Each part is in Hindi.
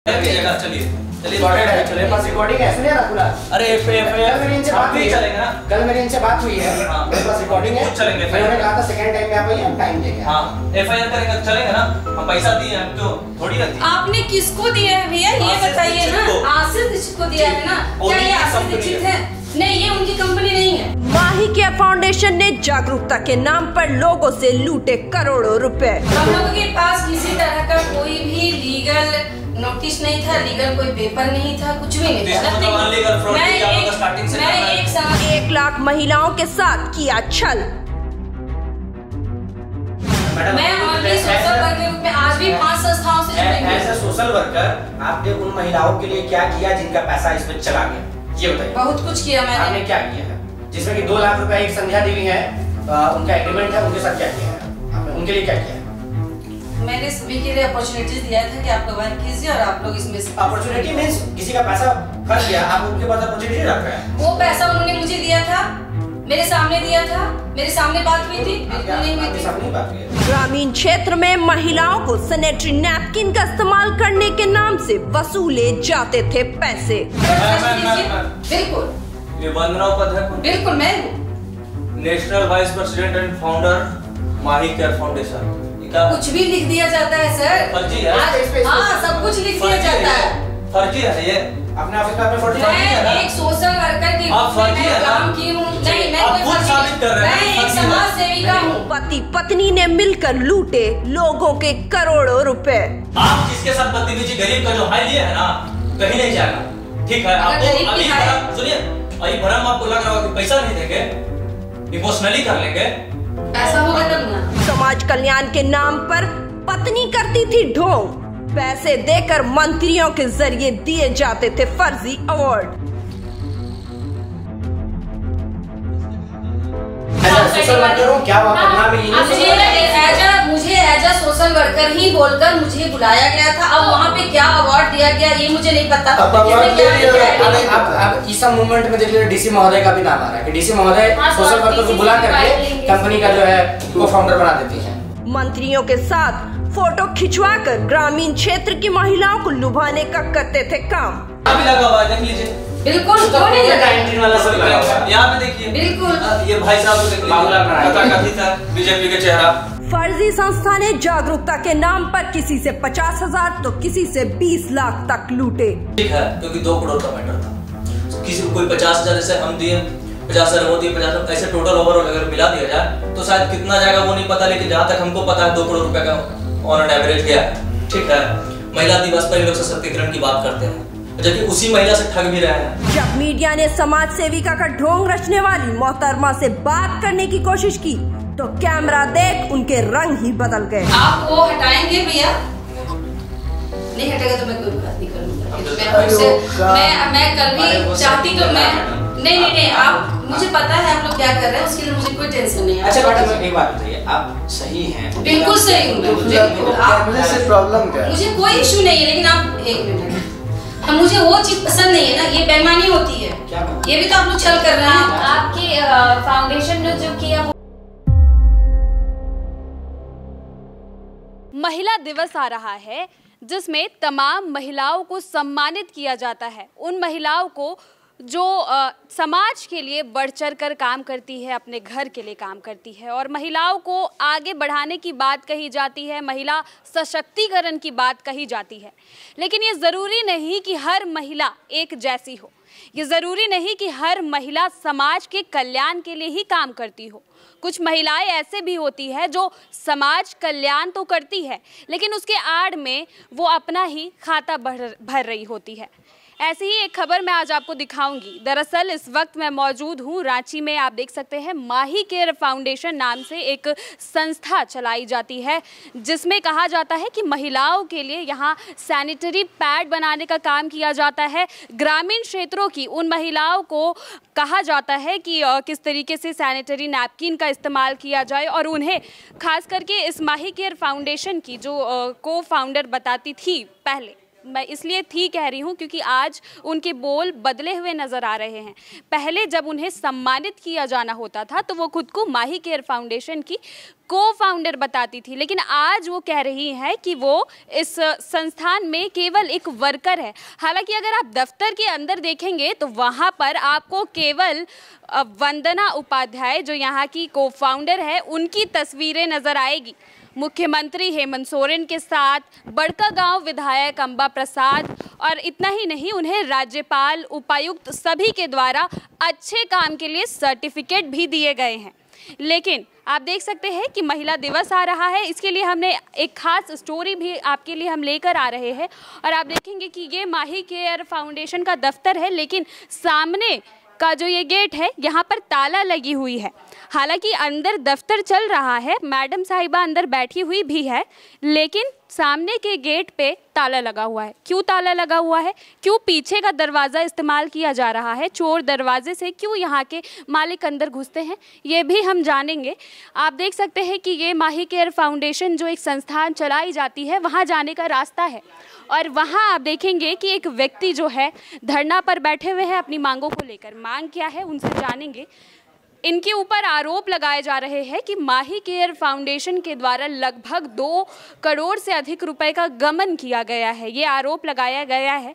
चलिए मेरे पास रिकॉर्डिंग है, सुनिए ना पूरा। अरे कल मेरी इनसे बात हुई चलेंगे ना, कल मेरी इनसे बात हुई है, मेरे पास रिकॉर्डिंग है। चलेंगे, उन्होंने कहा था सेकंड टाइम में आप आइए, हम टाइम देंगे। हाँ एफआईआर करेंगे तो चलेंगे ना, हम पैसा दिए हैं तो थोड़ी रहती। आपने किसको दिया है भैया ये बताइए ना। आशीष दीक्षित को दिया है ना, क्या ये आशीष दीक्षित है? नहीं, ये उनकी कंपनी नहीं है। माही केयर फाउंडेशन ने जागरूकता के नाम पर लोगों से लूटे करोड़ों रुपए। हम लोगों के पास किसी तरह का कोई भी लीगल नोटिस नहीं था, लीगल कोई पेपर नहीं था, कुछ भी नहीं था। मैं 1 लाख महिलाओं के साथ किया छल। मैं ऑनली सोशल वर्कर के रूप में आज भी 5 संस्थाओं से जुड़ी हूं। एज सोशल वर्कर आपने उन महिलाओं के लिए क्या किया जिनका पैसा इसमें चला गया, ये बताइए। बहुत कुछ किया मैंने। आपने क्या किया है? जिसमें कि 2 लाख रुपए एक संध्या देवी है, उनका एग्रीमेंट है, उनके साथ क्या किया है आपने? उनके लिए क्या किया है? मैंने सभी के लिए अपॉर्चुनिटीज दिया था कि आप वर्क कीजिए और आप लोग इसमें से अपॉर्चुनिटी मींस किसी का पैसा फंस गया, आप उनके पास अपॉर्चुनिटी रख रहे हैं। वो पैसा उन्होंने मुझे दिया था, मेरे सामने दिया था, मेरे सामने बात हुई थी, बिल्कुल नहीं हुई थी। सामने बात हुई है। ग्रामीण क्षेत्र में महिलाओं को सैनिटरी नैपकिन का इस्तेमाल करने के नाम से वसूले जाते थे पैसे। बिल्कुल ये वंदना पद है, बिल्कुल मैं हूँ national vice president and founder Mahi care foundation. कुछ भी लिख दिया जाता है सर। फर्जी है। हाँ, सब कुछ लिख दिया जाता है। फर्जी है ये। अपने ऑफिस में आपने फर्जी है ना? एक सोशल वर्कर की काम की हूँ। नहीं, मैं कोई फर्जी नहीं। मैं एक समाज सेविका हूँ। पति पत्नी ने मिलकर लूटे लोगों के करोड़ों रुपए। आप जिसके साथ बदतमीजी गरीब का जो हाल लिए है ना, कहीं नहीं जाएगा। ठीक है, आपको अभी भरम सुनिए, अभी भरम आपको लग रहा होगा कि पैसा नहीं देंगे, इमोशनली कर लेंगे, ऐसा होगा तब ना। समाज कल्याण के नाम पर पत्नी करती थी ढोंग, पैसे देकर मंत्रियों के जरिए दिए जाते थे फर्जी अवार्ड। सोशल वर्कर हूँ, क्या मुझे एज अ सोशल वर्कर ही बोलकर मुझे बुलाया गया था। अब वहाँ पे क्या अवार्ड दिया गया ये मुझे नहीं पता। अब ईसा मूवमेंट में देखिए डीसी महोदय का भी नाम आ रहा है कि डीसी महोदय सोशल वर्कर को बुला करके कंपनी का जो है को फाउंडर बना देती है। मंत्रियों के साथ फोटो खिंचवाकर ग्रामीण क्षेत्र की महिलाओं को लुभाने का करते थे काम। अभी लगा हुआ है, देख लीजिए। बिल्कुल क्यों नहीं लगा? यहाँ पे देखिए, बिल्कुल ये भाई साहब को देख लीजिए, बीजेपी के चेहरा। फर्जी संस्था ने जागरूकता के नाम पर किसी से 50,000 तो किसी से 20 लाख तक लूटे। ठीक है, क्योंकि 2 करोड़ का मैटर था। किसी को कोई 50,000 जैसे हम दिए, 50,000 वो दिए, 50,000 ऐसे टोटल ओवरऑल अगर मिला दिया जाए तो शायद कितना जाएगा वो नहीं पता, लेकिन जहाँ तक हमको पता है 2 करोड़ रुपए का ऑन एन एवरेज गया। ठीक है, महिला दिवस पर लोग सशक्तिकरण की बात करते हैं, जबकि उसी महिला से ठग भी रहे हैं। जब मीडिया ने समाज सेविका का ढोंग रचने वाली मोहतरमा से बात करने की कोशिश की तो कैमरा देख उनके रंग ही बदल गए। आप वो हटाएंगे भैया? नहीं हटेगा तो मैं कोई बात नहीं करूँगा। मैं कल भी चाहती तो मैं नहीं आप मुझे पता है आप लोग क्या कर रहे हैं, उसके लिए मुझे कोई टेंशन नहीं है। अच्छा मैडम एक बात बताइए, आप सही हैं? बिल्कुल सही हूँ मैं। मुझे प्रॉब्लम क्या है? मुझे कोई इशू नहीं है, लेकिन आप एक मिनट, मुझे वो चीज पसंद नहीं है ना, ये बेईमानी होती है। क्या? ये भी तो आप लोग छल कर रहे हैं। आपकी फाउंडेशन ने जो किया। महिला दिवस आ रहा है जिसमें तमाम महिलाओं को सम्मानित किया जाता है। उन महिलाओं को जो समाज के लिए बढ़ चढ़ कर काम करती है, अपने घर के लिए काम करती है और महिलाओं को आगे बढ़ाने की बात कही जाती है, महिला सशक्तिकरण की बात कही जाती है। लेकिन ये ज़रूरी नहीं कि हर महिला एक जैसी हो, ये ज़रूरी नहीं कि हर महिला समाज के कल्याण के लिए ही काम करती हो। कुछ महिलाएं ऐसे भी होती है जो समाज कल्याण तो करती है लेकिन उसके आड़ में वो अपना ही खाता भर रही होती है। ऐसी ही एक खबर मैं आज आपको दिखाऊंगी। दरअसल इस वक्त मैं मौजूद हूँ रांची में। आप देख सकते हैं माही केयर फाउंडेशन नाम से एक संस्था चलाई जाती है जिसमें कहा जाता है कि महिलाओं के लिए यहाँ सैनिटरी पैड बनाने का काम किया जाता है। ग्रामीण क्षेत्रों की उन महिलाओं को कहा जाता है कि किस तरीके से सैनिटरी नैपकिन का इस्तेमाल किया जाए और उन्हें खास करके इस माही केयर फाउंडेशन की जो को फाउंडर बताती थी पहले मैं इसलिए थी कह रही हूँ क्योंकि आज उनके बोल बदले हुए नज़र आ रहे हैं। पहले जब उन्हें सम्मानित किया जाना होता था तो वो खुद को माही केयर फाउंडेशन की को-फाउंडर बताती थी, लेकिन आज वो कह रही हैं कि वो इस संस्थान में केवल एक वर्कर है। हालांकि अगर आप दफ्तर के अंदर देखेंगे तो वहाँ पर आपको केवल वंदना उपाध्याय जो यहाँ की को-फाउंडर है उनकी तस्वीरें नज़र आएगी। मुख्यमंत्री हेमंत सोरेन के साथ बड़कागांव विधायक अंबा प्रसाद, और इतना ही नहीं, उन्हें राज्यपाल, उपायुक्त सभी के द्वारा अच्छे काम के लिए सर्टिफिकेट भी दिए गए हैं। लेकिन आप देख सकते हैं कि महिला दिवस आ रहा है, इसके लिए हमने एक खास स्टोरी भी आपके लिए हम लेकर आ रहे हैं। और आप देखेंगे कि ये माही केयर फाउंडेशन का दफ्तर है, लेकिन सामने का जो ये गेट है यहाँ पर ताला लगी हुई है। हालांकि अंदर दफ्तर चल रहा है, मैडम साहिबा अंदर बैठी हुई भी है, लेकिन सामने के गेट पे ताला लगा हुआ है। क्यों ताला लगा हुआ है? क्यों पीछे का दरवाज़ा इस्तेमाल किया जा रहा है? चोर दरवाजे से क्यों यहाँ के मालिक अंदर घुसते हैं, ये भी हम जानेंगे। आप देख सकते हैं कि ये माही केयर फाउंडेशन जो एक संस्थान चलाई जाती है वहाँ जाने का रास्ता है, और वहाँ आप देखेंगे कि एक व्यक्ति जो है धरना पर बैठे हुए हैं अपनी मांगों को लेकर। मांग क्या है उनसे जानेंगे। इनके ऊपर आरोप लगाए जा रहे हैं कि माही केयर फाउंडेशन के द्वारा लगभग 2 करोड़ से अधिक रुपए का गबन किया गया है, ये आरोप लगाया गया है।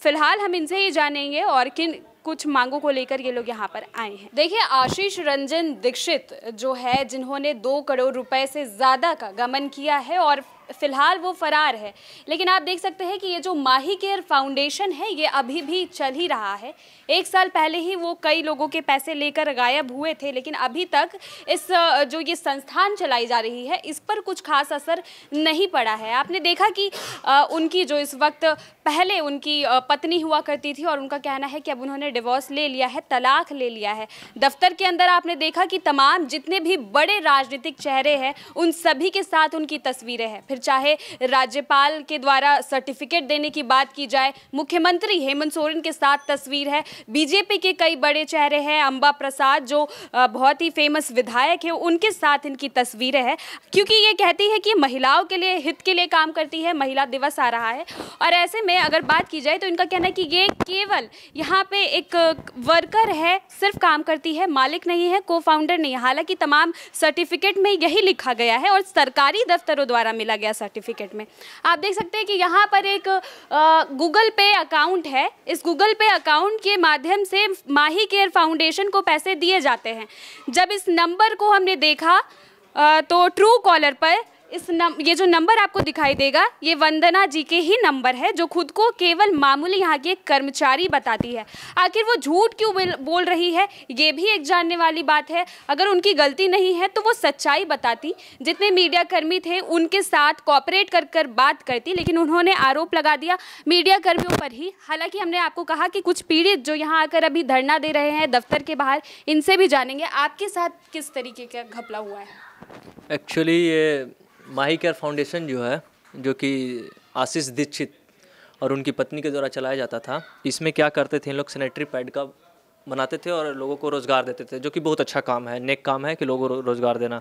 फिलहाल हम इनसे ही जानेंगे और किन कुछ मांगों को लेकर ये लोग यहाँ पर आए हैं। देखिए, आशीष रंजन दीक्षित जो है, जिन्होंने 2 करोड़ रुपए से ज़्यादा का गबन किया है और फिलहाल वो फरार है, लेकिन आप देख सकते हैं कि ये जो माही केयर फाउंडेशन है ये अभी भी चल ही रहा है। 1 साल पहले ही वो कई लोगों के पैसे लेकर गायब हुए थे, लेकिन अभी तक इस जो ये संस्थान चलाई जा रही है इस पर कुछ खास असर नहीं पड़ा है। आपने देखा कि उनकी जो इस वक्त, पहले उनकी पत्नी हुआ करती थी और उनका कहना है कि अब उन्होंने डिवोर्स ले लिया है, तलाक ले लिया है। दफ्तर के अंदर आपने देखा कि तमाम जितने भी बड़े राजनीतिक चेहरे हैं उन सभी के साथ उनकी तस्वीरें हैं। फिर चाहे राज्यपाल के द्वारा सर्टिफिकेट देने की बात की जाए, मुख्यमंत्री हेमंत सोरेन के साथ तस्वीर है, बीजेपी के कई बड़े चेहरे हैं, अंबा प्रसाद जो बहुत ही फेमस विधायक है उनके साथ इनकी तस्वीरें हैं, क्योंकि ये कहती है कि महिलाओं के लिए, हित के लिए काम करती है। महिला दिवस आ रहा है और ऐसे में अगर बात की जाए तो इनका कहना है कि ये केवल यहाँ पे एक वर्कर है, सिर्फ काम करती है, मालिक नहीं है, को फाउंडर नहीं है। हालांकि तमाम सर्टिफिकेट में यही लिखा गया है और सरकारी दफ्तरों द्वारा मिला गया सर्टिफिकेट में। आप देख सकते हैं कि यहाँ पर एक गूगल पे अकाउंट है। इस गूगल पे अकाउंट के माध्यम से माही केयर फाउंडेशन को पैसे दिए जाते हैं। जब इस नंबर को हमने देखा तो ट्रू कॉलर पर ये जो नंबर आपको दिखाई देगा ये वंदना जी के ही नंबर है, जो खुद को केवल मामूली यहाँ की एक कर्मचारी बताती है। आखिर वो झूठ क्यों बोल रही है, ये भी एक जानने वाली बात है। अगर उनकी गलती नहीं है तो वो सच्चाई बताती, जितने मीडिया कर्मी थे उनके साथ कॉपरेट कर बात करती, लेकिन उन्होंने आरोप लगा दिया मीडिया कर्मियों पर ही। हालांकि हमने आपको कहा कि कुछ पीड़ित जो यहाँ आकर अभी धरना दे रहे हैं दफ्तर के बाहर, इनसे भी जानेंगे आपके साथ किस तरीके का घपला हुआ है। एक्चुअली ये माही केयर फाउंडेशन जो है, जो कि आशीष दीक्षित और उनकी पत्नी के द्वारा चलाया जाता था, इसमें क्या करते थे, इन लोग सैनिटरी पैड का बनाते थे और लोगों को रोज़गार देते थे, जो कि बहुत अच्छा काम है, नेक काम है कि लोगों को रोज़गार देना।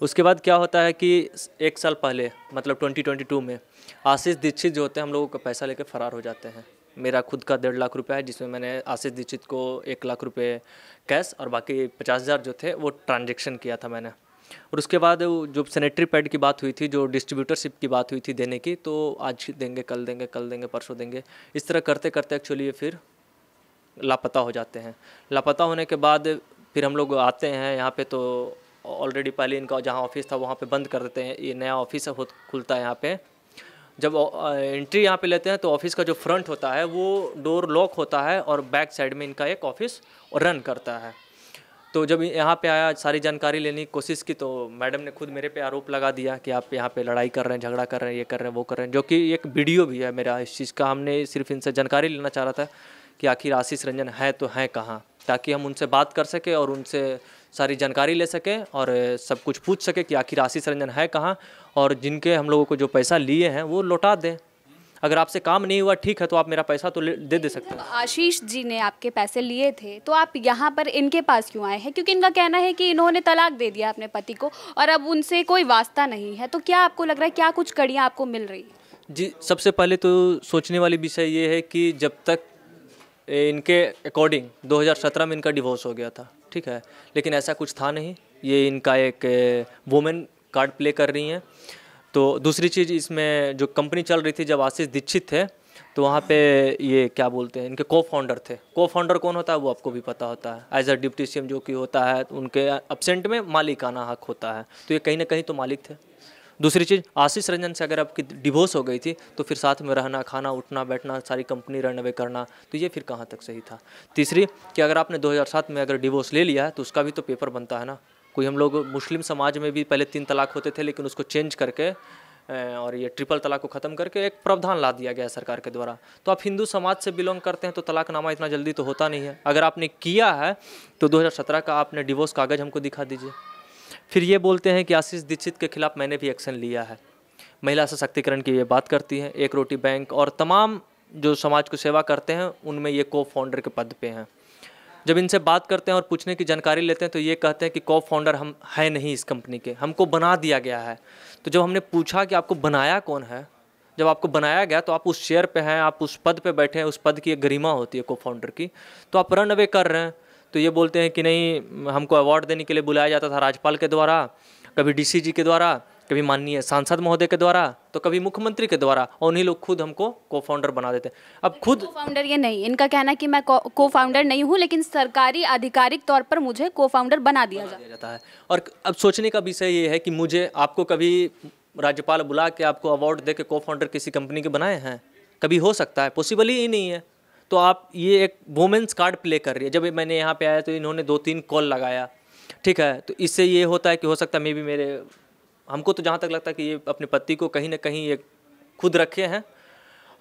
उसके बाद क्या होता है कि 1 साल पहले मतलब 2022 में आशीष दीक्षित जो होते हैं हम लोगों का पैसा लेकर फ़रार हो जाते हैं। मेरा खुद का 1.5 लाख रुपया है, जिसमें मैंने आशीष दीक्षित को 1 लाख रुपये कैश और बाकी 50,000 जो थे वो ट्रांजेक्शन किया था मैंने। और उसके बाद जो सैनिटरी पैड की बात हुई थी, जो डिस्ट्रीब्यूटरशिप की बात हुई थी देने की, तो आज देंगे, कल देंगे, कल देंगे, परसों देंगे, इस तरह करते करते एक्चुअली ये फिर लापता हो जाते हैं। लापता होने के बाद फिर हम लोग आते हैं यहाँ पे, तो ऑलरेडी पहले इनका जहाँ ऑफिस था वहाँ पे बंद कर देते हैं। ये नया ऑफिस खुलता है यहाँ पे। जब एंट्री यहाँ पे लेते हैं तो ऑफिस का जो फ्रंट होता है वो डोर लॉक होता है और बैक साइड में इनका एक ऑफिस रन करता है। तो जब यहाँ पे आया, सारी जानकारी लेने की कोशिश की, तो मैडम ने खुद मेरे पे आरोप लगा दिया कि आप यहाँ पे लड़ाई कर रहे हैं, झगड़ा कर रहे हैं, ये कर रहे हैं, वो कर रहे हैं, जो कि एक वीडियो भी है मेरा इस चीज़ का। हमने सिर्फ इनसे जानकारी लेना चाह रहा था कि आखिर आशीष रंजन है तो है कहाँ, ताकि हम उनसे बात कर सकें और उनसे सारी जानकारी ले सकें और सब कुछ पूछ सकें कि आखिर आशीष रंजन है कहाँ, और जिनके हम लोगों को जो पैसा लिए हैं वो लौटा दें। अगर आपसे काम नहीं हुआ ठीक है तो आप मेरा पैसा तो दे सकते हैं। आशीष जी ने आपके पैसे लिए थे तो आप यहाँ पर इनके पास क्यों आए हैं? क्योंकि इनका कहना है कि इन्होंने तलाक दे दिया अपने पति को और अब उनसे कोई वास्ता नहीं है। तो क्या आपको लग रहा है, क्या कुछ कड़ियाँ आपको मिल रही है? जी, सबसे पहले तो सोचने वाली विषय ये है कि जब तक इनके अकॉर्डिंग 2017 में इनका डिवोर्स हो गया था, ठीक है, लेकिन ऐसा कुछ था नहीं। ये इनका एक वुमेन कार्ड प्ले कर रही हैं। तो दूसरी चीज़, इसमें जो कंपनी चल रही थी जब आशीष दीक्षित थे तो वहाँ पे ये क्या बोलते हैं, इनके को फाउंडर थे। को फाउंडर कौन होता है वो आपको भी पता होता है, एज अ डिप्टी सीएम जो कि होता है, उनके एब्सेंट में मालिकाना हक होता है। तो ये कहीं ना कहीं तो मालिक थे। दूसरी चीज़, आशीष रंजन से अगर आपकी डिवोर्स हो गई थी तो फिर साथ में रहना, खाना, उठना, बैठना, सारी कंपनी रन अवे करना, तो ये फिर कहाँ तक सही था। तीसरी कि अगर आपने 2007 में अगर डिवोर्स ले लिया है तो उसका भी तो पेपर बनता है ना। कोई हम लोग मुस्लिम समाज में भी पहले 3 तलाक होते थे, लेकिन उसको चेंज करके और ये ट्रिपल तलाक को ख़त्म करके एक प्रावधान ला दिया गया है सरकार के द्वारा। तो आप हिंदू समाज से बिलोंग करते हैं तो तलाकनामा इतना जल्दी तो होता नहीं है। अगर आपने किया है तो 2017 का आपने डिवोर्स कागज़ हमको दिखा दीजिए। फिर ये बोलते हैं कि आशीष दीक्षित के खिलाफ मैंने भी एक्शन लिया है। महिला सशक्तिकरण की ये बात करती है। एक रोटी बैंक और तमाम जो समाज को सेवा करते हैं उनमें ये को फाउंडर के पद पे हैं। जब इनसे बात करते हैं और पूछने की जानकारी लेते हैं तो ये कहते हैं कि को फाउंडर हम है नहीं इस कंपनी के, हमको बना दिया गया है। तो जब हमने पूछा कि आपको बनाया कौन है, जब आपको बनाया गया तो आप उस चेयर पे हैं, आप उस पद पे बैठे हैं, उस पद की एक गरिमा होती है को फाउंडर की, तो आप रन अवे कर रहे हैं। तो ये बोलते हैं कि नहीं, हमको अवार्ड देने के लिए बुलाया जाता था राज्यपाल के द्वारा, कभी डीसीजी के द्वारा, कभी माननीय सांसद महोदय के द्वारा, तो कभी मुख्यमंत्री के द्वारा, और उन्हीं लोग खुद हमको को फाउंडर बना देते। अब खुद को फाउंडर ये नहीं, इनका कहना है कि मैं को फाउंडर नहीं हूँ, लेकिन सरकारी आधिकारिक तौर पर मुझे को फाउंडर बना दिया जाता है। और अब सोचने का विषय ये है कि मुझे आपको कभी राज्यपाल बुला के आपको अवार्ड दे के को फाउंडर किसी कंपनी के बनाए हैं? कभी हो सकता है? पॉसिबल ही नहीं है। तो आप ये एक वुमेन्स कार्ड प्ले कर रही है। जब मैंने यहाँ पे आया तो इन्होंने 2-3 कॉल लगाया, ठीक है, तो इससे ये होता है कि हो सकता है मे बी हमको तो जहाँ तक लगता है कि ये अपने पति को कहीं ना कहीं ये खुद रखे हैं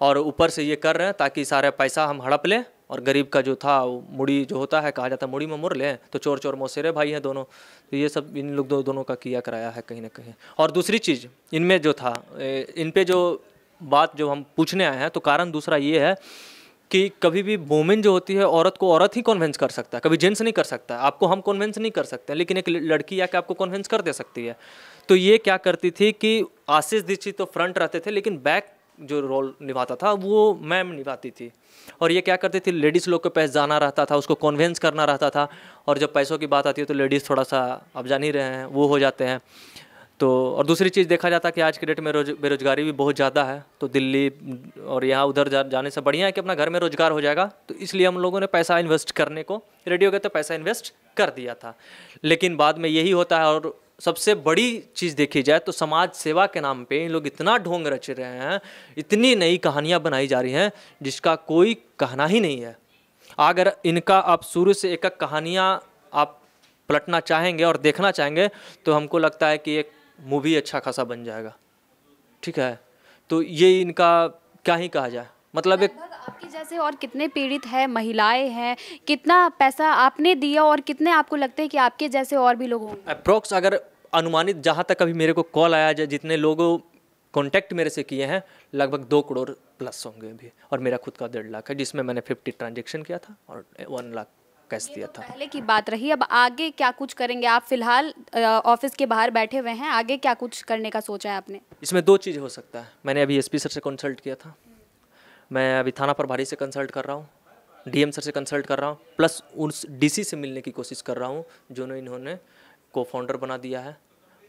और ऊपर से ये कर रहे हैं ताकि सारा पैसा हम हड़प लें और गरीब का जो था मुड़ी जो होता है, कहा जाता है मुड़ी में मुड़ लें, तो चोर चोर मौसेरे भाई हैं दोनों। तो ये सब इन लोग दोनों का किया कराया है कहीं ना कहीं। और दूसरी चीज़ इनमें जो था, इन पे जो बात जो हम पूछने आए हैं, तो कारण दूसरा ये है कि कभी भी वुमेन जो होती है, औरत को औरत ही कन्विंस कर सकता है, कभी जेंट्स नहीं कर सकता है। आपको हम कन्विंस नहीं कर सकते, लेकिन एक लड़की आके आपको कन्विंस कर दे सकती है। तो ये क्या करती थी कि आशीष दीक्षित तो फ्रंट रहते थे, लेकिन बैक जो रोल निभाता था वो मैम निभाती थी। और ये क्या करती थी, लेडीज़ लोग के पास जाना रहता था, उसको कन्विंस करना रहता था। और जब पैसों की बात आती है तो लेडीज़ थोड़ा सा, आप जान ही रहे हैं, वो हो जाते हैं। तो और दूसरी चीज़ देखा जाता है कि आज के डेट में बेरोजगारी भी बहुत ज़्यादा है। तो दिल्ली और यहाँ उधर जाने से बढ़िया है कि अपना घर में रोजगार हो जाएगा। तो इसलिए हम लोगों ने पैसा इन्वेस्ट करने को रेडी हो गए, तो पैसा इन्वेस्ट कर दिया था। लेकिन बाद में यही होता है। और सबसे बड़ी चीज़ देखी जाए तो समाज सेवा के नाम पे इन लोग इतना ढोंग रच रहे हैं, इतनी नई कहानियाँ बनाई जा रही हैं जिसका कोई कहना ही नहीं है। अगर इनका आप शुरू से एक एक कहानियाँ आप पलटना चाहेंगे और देखना चाहेंगे तो हमको लगता है कि एक मूवी अच्छा खासा बन जाएगा, ठीक है। तो ये इनका क्या ही कहा जाए, मतलब एक आपके जैसे और कितने पीड़ित हैं, महिलाएं हैं, कितना पैसा आपने दिया और कितने आपको लगते हैं कि आपके जैसे और भी लोग होंगे? अप्रोक्स अगर अनुमानित जहाँ तक अभी मेरे को कॉल आया जाए, जितने लोगों कॉन्टैक्ट मेरे से किए हैं, लगभग 2 करोड़ प्लस होंगे अभी। और मेरा खुद का 1.5 लाख है, जिसमें मैंने 50 ट्रांजेक्शन किया था और 1 लाख कैश दिया था। पहले की बात रही, अब आगे क्या कुछ करेंगे? आप फिलहाल ऑफिस के बाहर बैठे हुए हैं, आगे क्या कुछ करने का सोचा है आपने? इसमें 2 चीज़ हो सकता है। मैंने अभी एसपी सर से कंसल्ट किया था, मैं अभी थाना प्रभारी से कंसल्ट कर रहा हूँ, डीएम सर से कंसल्ट कर रहा हूँ, प्लस उस डीसी से मिलने की कोशिश कर रहा हूँ जो इन्होंने को फाउंडर बना दिया है।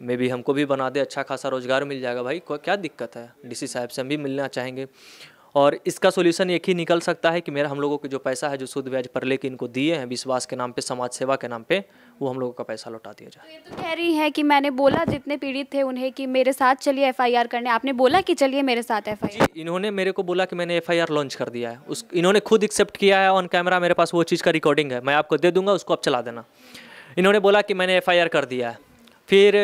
मे भी हमको भी बना दे, अच्छा खासा रोजगार मिल जाएगा भाई, क्या दिक्कत है। डीसी साहब से हम भी मिलना चाहेंगे। और इसका सोल्यूशन एक ही निकल सकता है कि मेरा हम लोगों को जो पैसा है, जो सूद ब्याज पर लेके इनको दिए हैं विश्वास के नाम पे, समाज सेवा के नाम पे, वो हम लोगों का पैसा लौटा दिया जाए। तो ये तो कह रही है कि मैंने बोला जितने पीड़ित थे उन्हें कि मेरे साथ चलिए एफआईआर करने, आपने बोला कि चलिए मेरे साथ एफआईआर? इन्होंने मेरे को बोला कि मैंने एफआईआर लॉन्च कर दिया है। इन्होंने खुद एक्सेप्ट किया है ऑन कैमरा, मेरे पास वो चीज़ का रिकॉर्डिंग है, मैं आपको दे दूंगा, उसको आप चला देना। इन्होंने बोला कि मैंने एफआईआर कर दिया है। फिर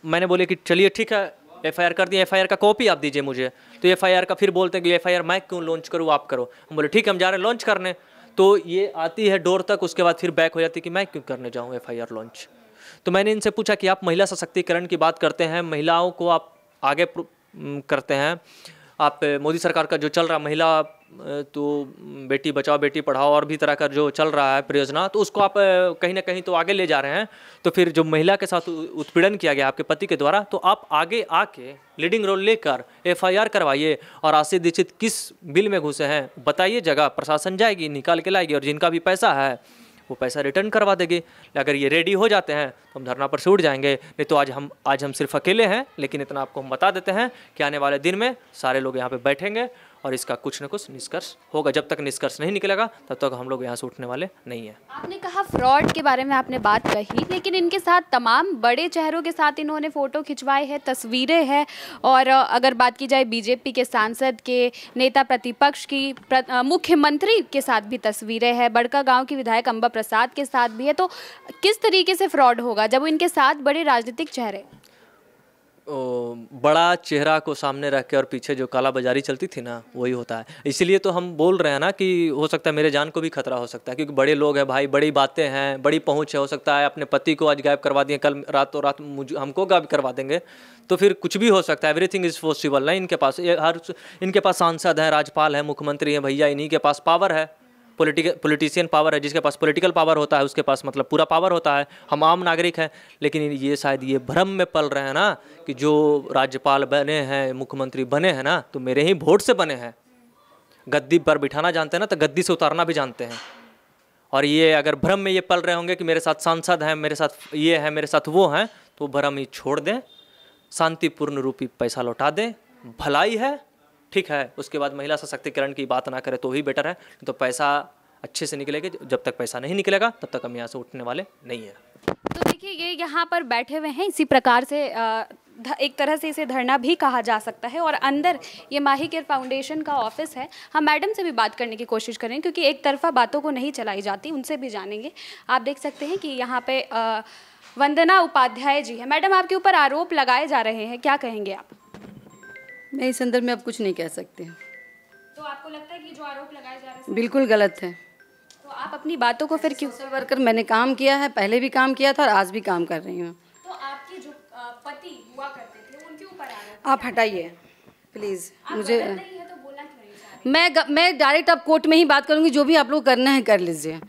मैंने बोले कि चलिए ठीक है, एफआईआर कर दिया, एफआईआर का कॉपी आप दीजिए मुझे। तो एफआईआर का फिर बोलते हैं कि एफआईआर मैं क्यों लॉन्च करूँ, आप करो। हम बोले ठीक है, हम जा रहे हैं लॉन्च करने। तो ये आती है डोर तक, उसके बाद फिर बैक हो जाती है कि मैं क्यों करने जाऊँ एफआईआर लॉन्च। तो मैंने इनसे पूछा कि आप महिला सशक्तिकरण की बात करते हैं, महिलाओं को आप आगे करते हैं, आप मोदी सरकार का जो चल रहा महिला तो बेटी बचाओ बेटी पढ़ाओ और भी तरह का जो चल रहा है परियोजना, तो उसको आप कहीं ना कहीं तो आगे ले जा रहे हैं। तो फिर जो महिला के साथ उत्पीड़न किया गया आपके पति के द्वारा, तो आप आगे आके लीडिंग रोल लेकर FIR करवाइए और आशीष दीक्षित किस बिल में घुसे हैं बताइए, जगह प्रशासन जाएगी निकाल के लाएगी और जिनका भी पैसा है वो पैसा रिटर्न करवा देंगे। अगर ये रेडी हो जाते हैं तो हम धरना पर से उठ जाएंगे, नहीं तो आज हम सिर्फ अकेले हैं, लेकिन इतना आपको हम बता देते हैं कि आने वाले दिन में सारे लोग यहाँ पे बैठेंगे और इसका कुछ न कुछ निष्कर्ष होगा। जब तक निष्कर्ष नहीं निकलेगा तब तक हम लोग यहाँ से उठने वाले नहीं हैं। आपने कहा फ्रॉड के बारे में आपने बात कही, लेकिन इनके साथ तमाम बड़े चेहरों के साथ इन्होंने फ़ोटो खिंचवाए हैं, तस्वीरें हैं। और अगर बात की जाए बीजेपी के सांसद के, नेता प्रतिपक्ष की, मुख्यमंत्री के साथ भी तस्वीरें हैं, बड़कागांव की विधायक अंबा प्रसाद के साथ भी है। तो किस तरीके से फ्रॉड होगा जब इनके साथ बड़े राजनीतिक चेहरे? बड़ा चेहरा को सामने रख के और पीछे जो काला बाजारी चलती थी ना, वही होता है। इसीलिए तो हम बोल रहे हैं ना कि हो सकता है मेरे जान को भी खतरा हो सकता है, क्योंकि बड़े लोग हैं भाई, बड़ी बातें हैं, बड़ी पहुंच है। हो सकता है अपने पति को आज गायब करवा दिए, कल रातों रात हमको गायब करवा देंगे, तो फिर कुछ भी हो सकता है। एवरीथिंग इज़ पॉसिबल ना इनके पास। इनके पास सांसद है, राज्यपाल है, मुख्यमंत्री हैं भैया, इन्हीं के पास पावर है, पॉलिटिशियन पावर है। जिसके पास पॉलिटिकल पावर होता है उसके पास मतलब पूरा पावर होता है। हम आम नागरिक हैं, लेकिन ये शायद ये भ्रम में पल रहे हैं ना कि जो राज्यपाल बने हैं, मुख्यमंत्री बने हैं ना, तो मेरे ही वोट से बने हैं। गद्दी पर बिठाना जानते हैं ना, तो गद्दी से उतारना भी जानते हैं। और ये अगर भ्रम में ये पल रहे होंगे कि मेरे साथ सांसद हैं, मेरे साथ ये है, मेरे साथ वो हैं, तो भ्रम ही छोड़ दें, शांतिपूर्ण रूपी पैसा लौटा दें। भलाई है, ठीक है, उसके बाद महिला सशक्तिकरण की बात ना करें तो ही बेटर है। तो पैसा अच्छे से निकलेगा, जब तक पैसा नहीं निकलेगा तब तक हम यहाँ से उठने वाले नहीं हैं। तो देखिए ये यहाँ पर बैठे हुए हैं, इसी प्रकार से एक तरह से इसे धरना भी कहा जा सकता है। और अंदर ये माही केयर फाउंडेशन का ऑफिस है। हम मैडम से भी बात करने की कोशिश करें, क्योंकि एक तरफा बातों को नहीं चलाई जाती, उनसे भी जानेंगे। आप देख सकते हैं कि यहाँ पे वंदना उपाध्याय जी है। मैडम, आपके ऊपर आरोप लगाए जा रहे हैं, क्या कहेंगे आप? मैं इस संदर्भ में अब कुछ नहीं कह सकती। तो आपको लगता है कि जो आरोप लगाए जा रहे हैं बिल्कुल गलत है? तो आप अपनी बातों को फिर क्यों? सोशल वर्कर मैंने काम किया है, पहले भी काम किया था और आज भी काम कर रही हूँ। तो आपके जो पति हुआ करते थे उनके ऊपर आरोप? आप हटाइए प्लीज़। मुझे नहीं है तो बोलना क्यों नहीं चाह रहे? मैं डायरेक्ट अब कोर्ट में ही बात करूँगी, जो भी आप लोग करना है कर लीजिए।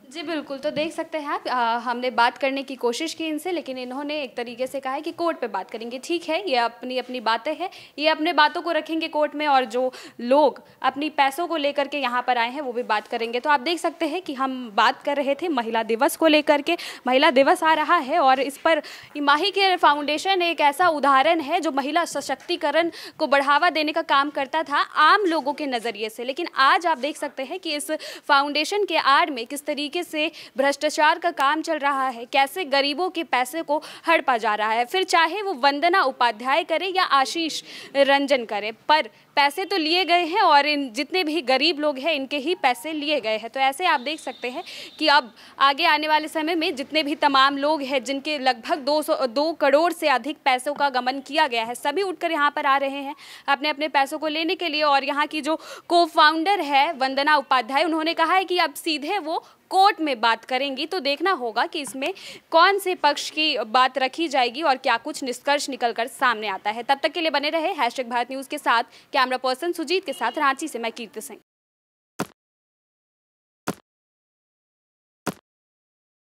जी बिल्कुल। तो देख सकते हैं आप, हमने बात करने की कोशिश की इनसे, लेकिन इन्होंने एक तरीके से कहा है कि कोर्ट पे बात करेंगे। ठीक है, ये अपनी अपनी बातें हैं, ये अपने बातों को रखेंगे कोर्ट में, और जो लोग अपनी पैसों को लेकर के यहाँ पर आए हैं वो भी बात करेंगे। तो आप देख सकते हैं कि हम बात कर रहे थे महिला दिवस को लेकर के। महिला दिवस आ रहा है और इस पर माही केयर फाउंडेशन एक ऐसा उदाहरण है जो महिला सशक्तिकरण को बढ़ावा देने का काम करता था आम लोगों के नज़रिए से। लेकिन आज आप देख सकते हैं कि इस फाउंडेशन के आड़ में किस तरीके से भ्रष्टाचार का काम चल रहा है, कैसे गरीबों के पैसे को हड़पा जा रहा है। फिर चाहे वो वंदना उपाध्याय करे या आशीष रंजन करे, पर पैसे तो लिए गए हैं और इन जितने भी गरीब लोग हैं इनके ही पैसे लिए गए हैं। तो ऐसे आप देख सकते हैं कि अब आगे आने वाले समय में जितने भी तमाम लोग हैं जिनके लगभग 2 करोड़ से अधिक पैसों का गमन किया गया है, सभी उठकर यहाँ पर आ रहे हैं अपने अपने पैसों को लेने के लिए। और यहाँ की जो को फाउंडर है वंदना उपाध्याय, उन्होंने कहा है कि अब सीधे वो कोर्ट में बात करेंगी। तो देखना होगा कि इसमें कौन से पक्ष की बात रखी जाएगी और क्या कुछ निष्कर्ष निकलकर सामने आता है। तब तक के लिए बने रहे #भारत न्यूज़ के साथ। कैमरा पर्सन सुजीत के साथ रांची से मैं कीर्ति सिंह।